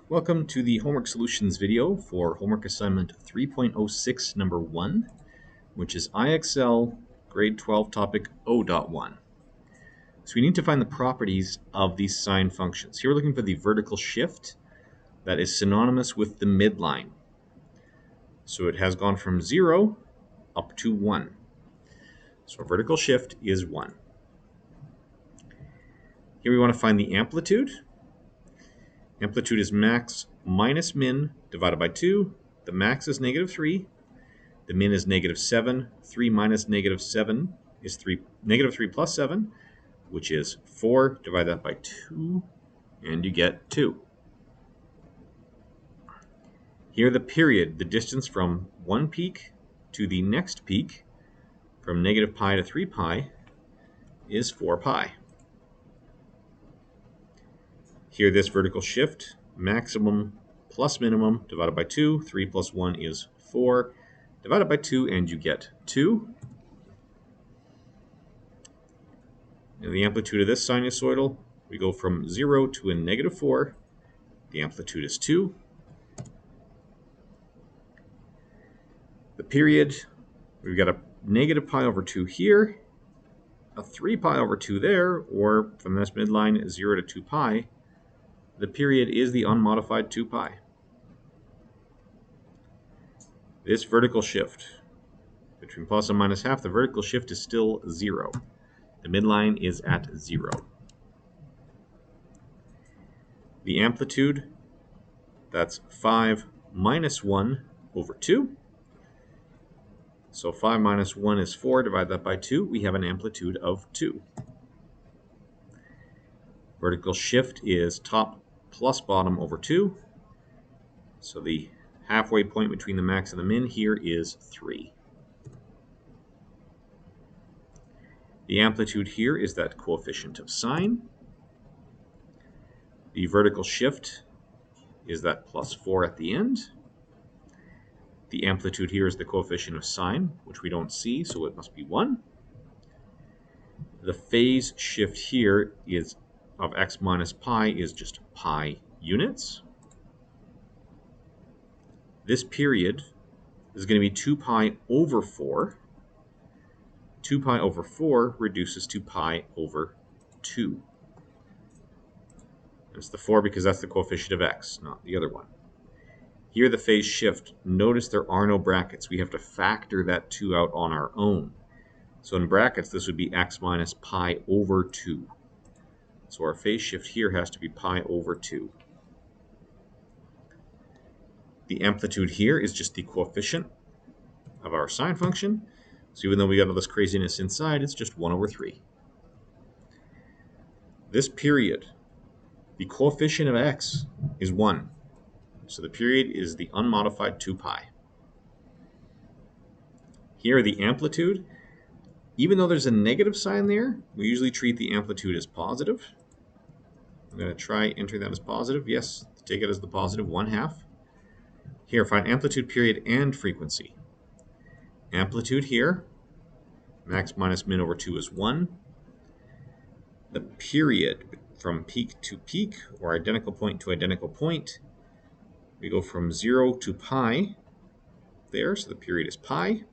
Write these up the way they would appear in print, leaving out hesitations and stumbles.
Welcome to the homework solutions video for homework assignment 3.06 number 1, which is IXL grade 12 topic O.1. So we need to find the properties of these sine functions. Here we're looking for the vertical shift that is synonymous with the midline. So it has gone from 0 up to 1. So a vertical shift is 1. Here we want to find the amplitude. Amplitude is max minus min divided by 2. The max is negative 3. The min is negative 7. 3 minus negative 7 is negative 3 plus 7, which is 4. Divide that by 2, and you get 2. Here the period, the distance from one peak to the next peak, from negative pi to 3 pi, is 4 pi. Here this vertical shift, maximum plus minimum divided by 2. 3 plus 1 is 4. Divided by 2, and you get 2. Now the amplitude of this sinusoidal, we go from 0 to a negative 4. The amplitude is 2. The period, we've got a negative pi over 2 here, a 3 pi over 2 there, or from this midline, 0 to 2 pi. The period is the unmodified 2 pi. This vertical shift, between plus and minus half, the vertical shift is still 0. The midline is at 0. The amplitude, that's 5 minus 1 over 2. So 5 minus 1 is 4. Divide that by 2. We have an amplitude of 2. Vertical shift is top plus bottom over 2. So the halfway point between the max and the min here is 3. The amplitude here is that coefficient of sine. The vertical shift is that plus 4 at the end. The amplitude here is the coefficient of sine, which we don't see, so it must be 1. The phase shift here is of x minus pi is just pi units. This period is going to be 2 pi over 4. 2 pi over 4 reduces to pi over 2. It's the 4 because that's the coefficient of x, not the other one. Here the phase shift, notice there are no brackets. We have to factor that 2 out on our own. So in brackets, this would be x minus pi over 2. So our phase shift here has to be pi over 2. The amplitude here is just the coefficient of our sine function. So even though we got all this craziness inside, it's just 1 over 3. This period, the coefficient of x is 1. So the period is the unmodified 2 pi. Here the amplitude, even though there's a negative sign there, we usually treat the amplitude as positive. I'm going to try entering that as positive. Yes, take it as the positive 1/2. Here, find amplitude, period, and frequency. Amplitude here, max minus min over 2 is 1. The period from peak to peak, or identical point to identical point, we go from 0 to pi there, so the period is pi.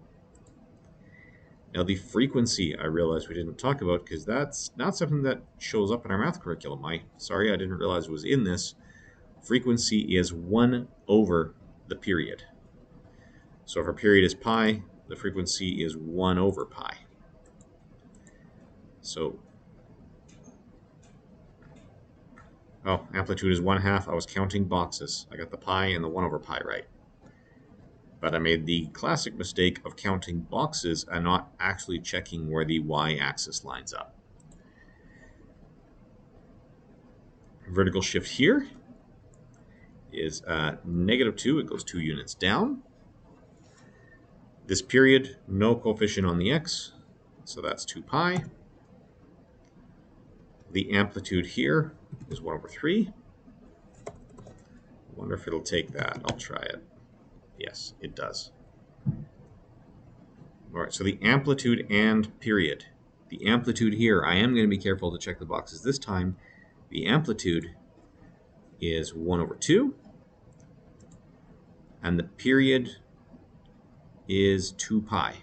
Now the frequency, I realize we didn't talk about because that's not something that shows up in our math curriculum. Sorry, I didn't realize it was in this. Frequency is 1 over the period. So if our period is pi, the frequency is 1 over pi. So, amplitude is 1/2. I was counting boxes. I got the pi and the 1 over pi right. But I made the classic mistake of counting boxes and not actually checking where the y-axis lines up. Vertical shift here is negative 2. It goes 2 units down. This period, no coefficient on the x, so that's 2 pi. The amplitude here is 1 over 3. I wonder if it'll take that. I'll try it. Yes, it does. All right, so the amplitude and period. The amplitude here, I am going to be careful to check the boxes this time. The amplitude is 1 over 2. And the period is 2 pi.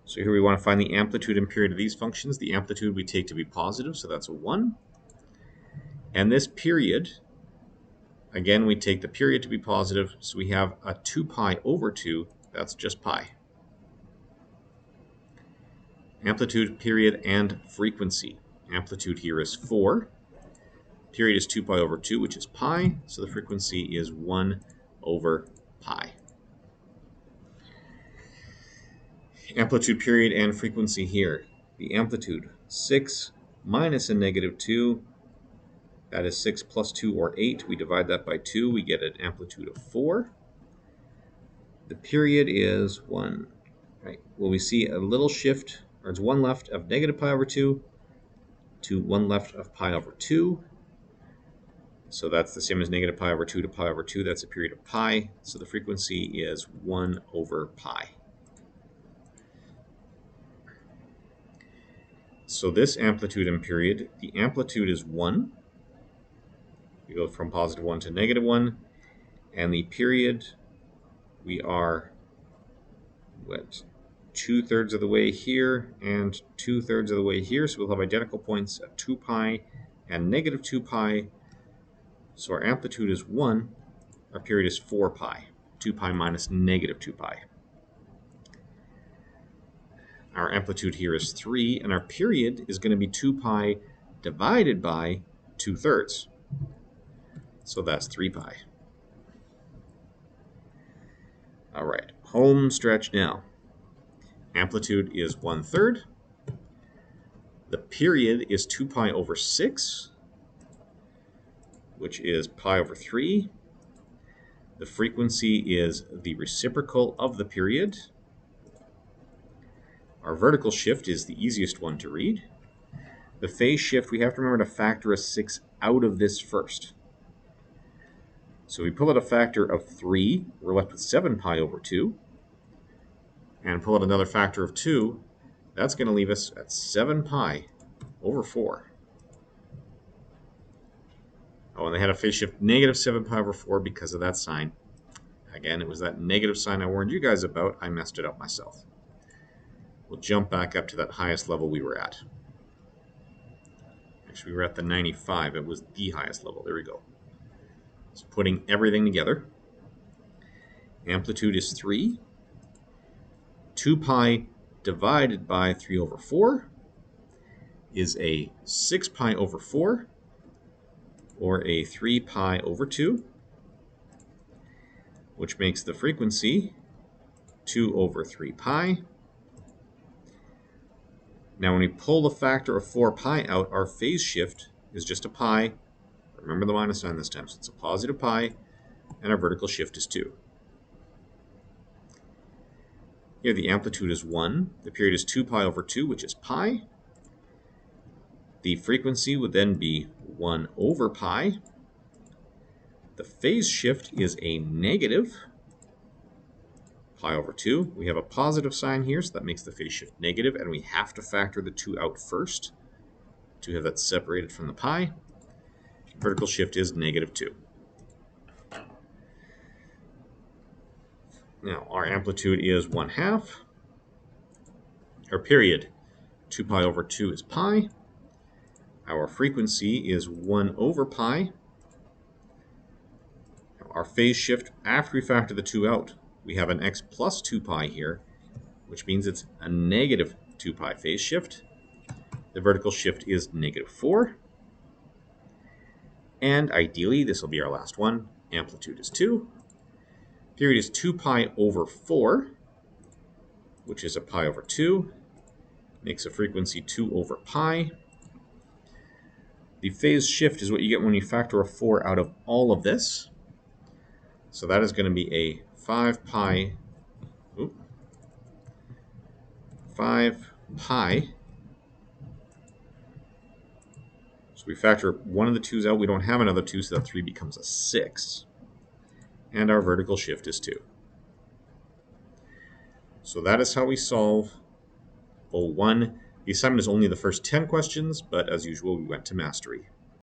So here we want to find the amplitude and period of these functions. The amplitude we take to be positive, so that's a 1. And this period, again, we take the period to be positive, so we have a 2 pi over 2, that's just pi. Amplitude, period, and frequency. Amplitude here is 4. Period is 2 pi over 2, which is pi, so the frequency is 1 over pi. Amplitude, period, and frequency here. The amplitude, 6 minus a negative 2, that is 6 plus 2 or 8. We divide that by 2, we get an amplitude of 4. The period is 1. Right. Well, we see a little shift, or it's 1 left of negative pi over 2 to 1 left of pi over 2. So that's the same as negative pi over 2 to pi over 2. That's a period of pi. So the frequency is 1 over pi. So this amplitude and period, the amplitude is 1. We go from positive 1 to negative 1. And the period, we are, what, 2/3 of the way here and 2/3 of the way here. So we'll have identical points at 2 pi and negative 2 pi. So our amplitude is 1. Our period is 4 pi. 2 pi minus negative 2 pi. Our amplitude here is 3, and our period is going to be 2 pi divided by 2/3. So that's 3 pi. All right, home stretch now. Amplitude is 1/3. The period is 2 pi over 6, which is pi over 3. The frequency is the reciprocal of the period. Our vertical shift is the easiest one to read. The phase shift, we have to remember to factor a 6 out of this first. So we pull out a factor of 3, we're left with 7 pi over 2. And pull out another factor of 2, that's going to leave us at 7 pi over 4. Oh, and they had a phase shift negative 7 pi over 4 because of that sign. Again, it was that negative sign I warned you guys about. I messed it up myself. We'll jump back up to that highest level we were at. Actually, we were at the 95. It was the highest level. There we go. So putting everything together. Amplitude is 3. 2 pi divided by 3 over 4 is a 6 pi over 4, or a 3 pi over 2, which makes the frequency 2 over 3 pi. Now when we pull the factor of 4 pi out, our phase shift is just a pi. Remember the minus sign this time, so it's a positive pi, and our vertical shift is 2. Here the amplitude is 1. The period is 2 pi over 2, which is pi. The frequency would then be 1 over pi. The phase shift is a negative pi over 2. We have a positive sign here, so that makes the phase shift negative, and we have to factor the 2 out first to have that separated from the pi. Vertical shift is negative 2. Now, our amplitude is 1/2. Our period, 2 pi over 2 is pi. Our frequency is 1 over pi. Now, our phase shift, after we factor the 2 out, we have an x plus 2 pi here, which means it's a negative 2 pi phase shift. The vertical shift is negative 4. And ideally, this will be our last one. Amplitude is 2. Period is 2 pi over 4, which is a pi over 2. Makes a frequency 2 over pi. The phase shift is what you get when you factor a 4 out of all of this. So that is going to be a 5 pi. So we factor one of the 2's out. We don't have another 2, so that 3 becomes a 6. And our vertical shift is 2. So that is how we solve O1 The assignment is only the first 10 questions, but as usual, we went to mastery.